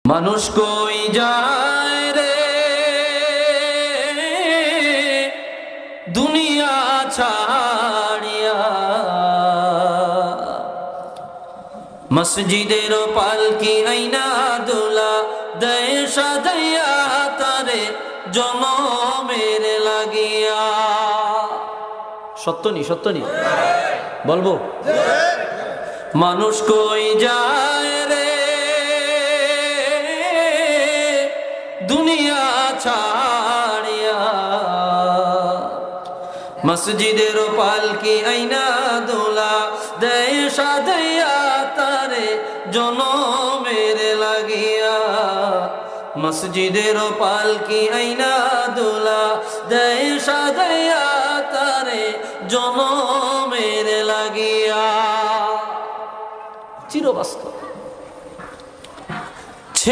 মানুষ কই যায় রে দুনিয়া ছাড়িয়া, মসজিদের পালকি আইনা দোলা দেয় সাজাইয়া তারে জনমের লাগিয়া। সত্য নি বলবো? মানুষ কই যায় রে দুনিয়া ছাড়িয়া, মসজিদের পালকি আইনা দোলা দেয় সাজাইয়া তারে জনমের লাগিয়া। মসজিদের পালকি আইনা দোলা দেয় সাজাইয়া তারে জনমের লাগিয়া। চিরবাস্তব।